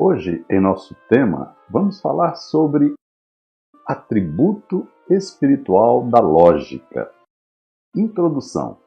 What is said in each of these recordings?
Hoje, em nosso tema, vamos falar sobre atributo espiritual da lógica. Introdução.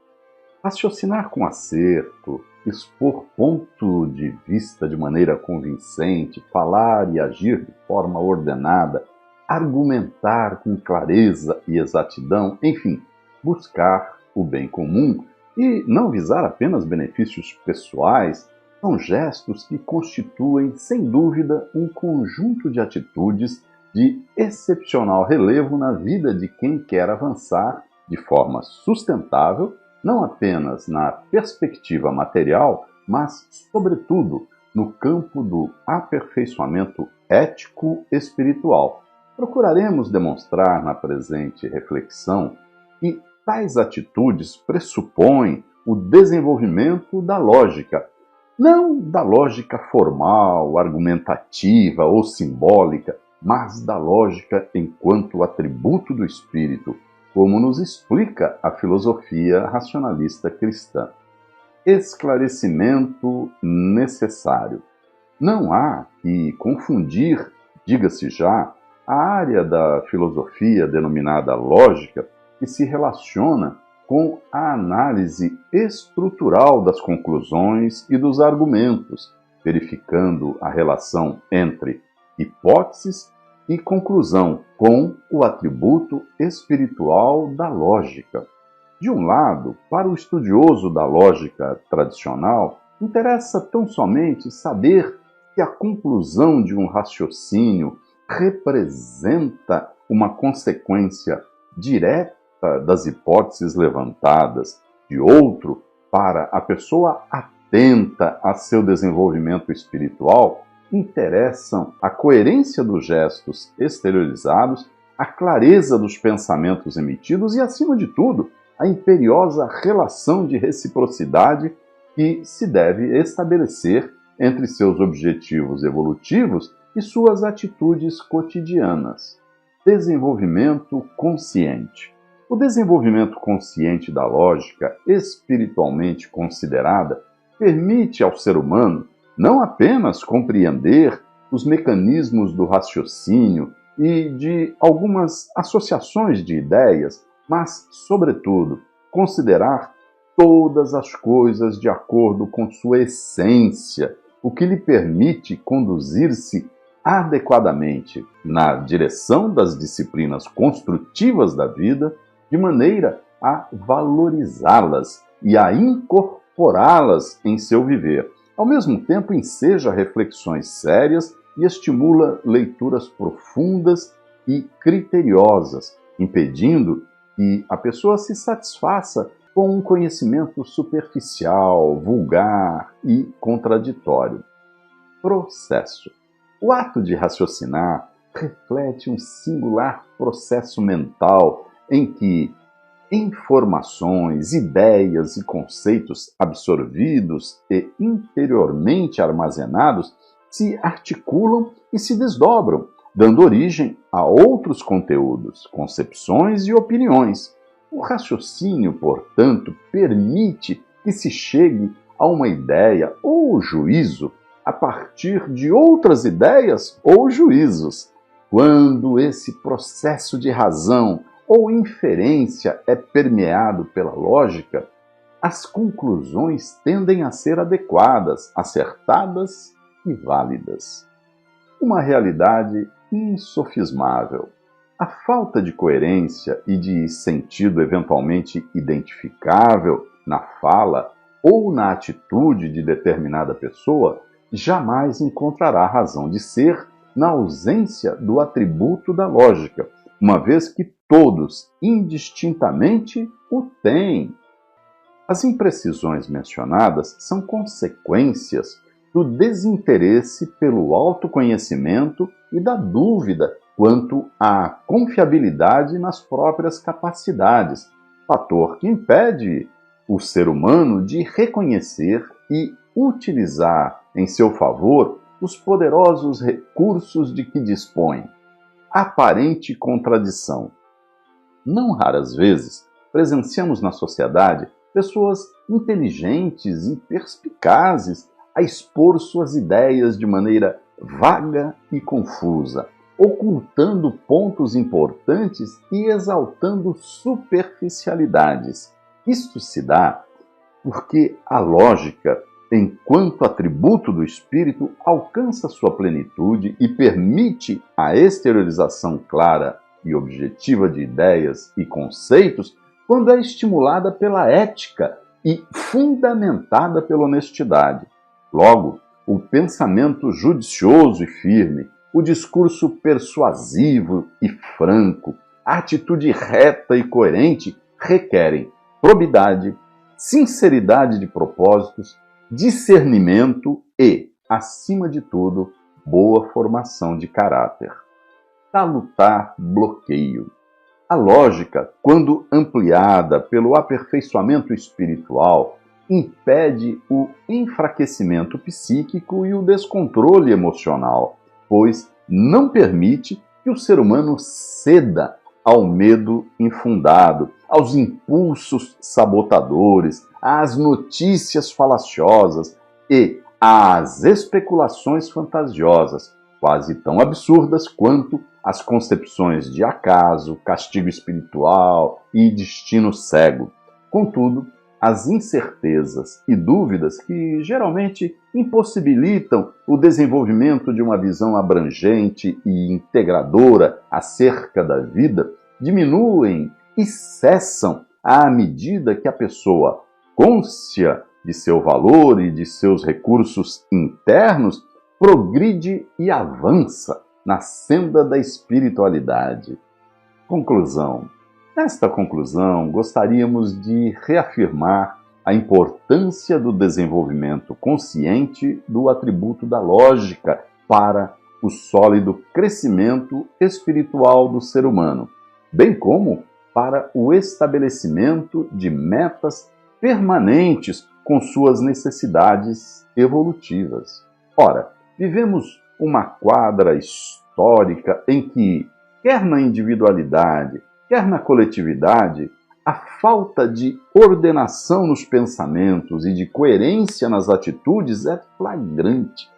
Raciocinar com acerto, expor ponto de vista de maneira convincente, falar e agir de forma ordenada, argumentar com clareza e exatidão, enfim, buscar o bem comum e não visar apenas benefícios pessoais, são gestos que constituem, sem dúvida, um conjunto de atitudes de excepcional relevo na vida de quem quer avançar de forma sustentável, não apenas na perspectiva material, mas, sobretudo, no campo do aperfeiçoamento ético-espiritual. Procuraremos demonstrar na presente reflexão que tais atitudes pressupõem o desenvolvimento da lógica, não da lógica formal, argumentativa ou simbólica, mas da lógica enquanto atributo do espírito, como nos explica a filosofia racionalista cristã. Esclarecimento necessário. Não há que confundir, diga-se já, a área da filosofia denominada lógica, que se relaciona com a análise estrutural das conclusões e dos argumentos, verificando a relação entre hipóteses e conclusão com o atributo espiritual da lógica. De um lado, para o estudioso da lógica tradicional, interessa tão somente saber se a conclusão de um raciocínio representa uma consequência direta das hipóteses levantadas. De outro, para a pessoa atenta a seu desenvolvimento espiritual, interessam a coerência dos gestos exteriorizados, a clareza dos pensamentos emitidos e, acima de tudo, a imperiosa relação de reciprocidade que se deve estabelecer entre seus objetivos evolutivos e suas atitudes cotidianas. Desenvolvimento consciente. O desenvolvimento consciente da lógica, espiritualmente considerada, permite ao ser humano não apenas compreender os mecanismos do raciocínio e de algumas associações de ideias, mas, sobretudo, considerar todas as coisas de acordo com sua essência, o que lhe permite conduzir-se adequadamente na direção das disciplinas construtivas da vida, de maneira a valorizá-las e a incorporá-las em seu viver. Ao mesmo tempo, enseja reflexões sérias e estimula leituras profundas e criteriosas, impedindo que a pessoa se satisfaça com um conhecimento superficial, vulgar e contraditório. Processo. O ato de raciocinar reflete um singular processo mental em que informações, ideias e conceitos absorvidos e interiormente armazenados se articulam e se desdobram, dando origem a outros conteúdos, concepções e opiniões. O raciocínio, portanto, permite que se chegue a uma ideia ou juízo a partir de outras ideias ou juízos. Quando esse processo de razão ou inferência é permeado pela lógica, as conclusões tendem a ser adequadas, acertadas e válidas. Uma realidade insofismável. A falta de coerência e de sentido eventualmente identificável na fala ou na atitude de determinada pessoa jamais encontrará razão de ser na ausência do atributo da lógica, uma vez que todos, indistintamente, o têm. As imprecisões mencionadas são consequências do desinteresse pelo autoconhecimento e da dúvida quanto à confiabilidade nas próprias capacidades, fator que impede o ser humano de reconhecer e utilizar em seu favor os poderosos recursos de que dispõe. Aparente contradição. Não raras vezes presenciamos na sociedade pessoas inteligentes e perspicazes a expor suas ideias de maneira vaga e confusa, ocultando pontos importantes e exaltando superficialidades. Isto se dá porque a lógica, enquanto atributo do espírito, alcança sua plenitude e permite a exteriorização clara e objetiva de ideias e conceitos quando é estimulada pela ética e fundamentada pela honestidade. Logo, o pensamento judicioso e firme, o discurso persuasivo e franco, a atitude reta e coerente requerem probidade, sinceridade de propósitos, discernimento e, acima de tudo, boa formação de caráter. Salutar bloqueio. A lógica, quando ampliada pelo aperfeiçoamento espiritual, impede o enfraquecimento psíquico e o descontrole emocional, pois não permite que o ser humano ceda ao medo infundado, aos impulsos sabotadores, às notícias falaciosas e às especulações fantasiosas, quase tão absurdas quanto as concepções de acaso, castigo espiritual e destino cego. Contudo, as incertezas e dúvidas que geralmente impossibilitam o desenvolvimento de uma visão abrangente e integradora acerca da vida diminuem e cessam à medida que a pessoa, cônscia de seu valor e de seus recursos internos, progride e avança na senda da espiritualidade. Conclusão. Nesta conclusão, gostaríamos de reafirmar a importância do desenvolvimento consciente do atributo da lógica para o sólido crescimento espiritual do ser humano, bem como para o estabelecimento de metas permanentes com suas necessidades evolutivas. Ora, vivemos uma quadra histórica em que, quer na individualidade, quer na coletividade, a falta de ordenação nos pensamentos e de coerência nas atitudes é flagrante.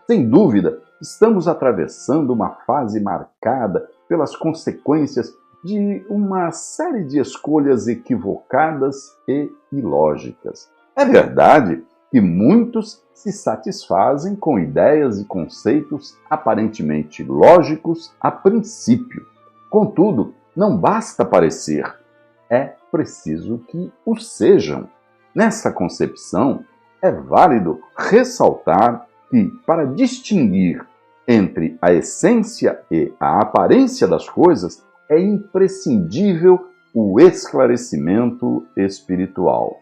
Sem dúvida, estamos atravessando uma fase marcada pelas consequências de uma série de escolhas equivocadas e ilógicas. É verdade que muitos se satisfazem com ideias e conceitos aparentemente lógicos a princípio. Contudo, não basta parecer, é preciso que o sejam. Nessa concepção, é válido ressaltar que, para distinguir entre a essência e a aparência das coisas, é imprescindível o esclarecimento espiritual.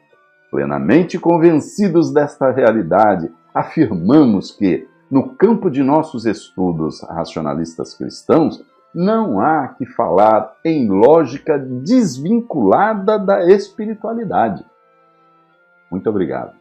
Plenamente convencidos desta realidade, afirmamos que, no campo de nossos estudos racionalistas cristãos, não há que falar em lógica desvinculada da espiritualidade. Muito obrigado.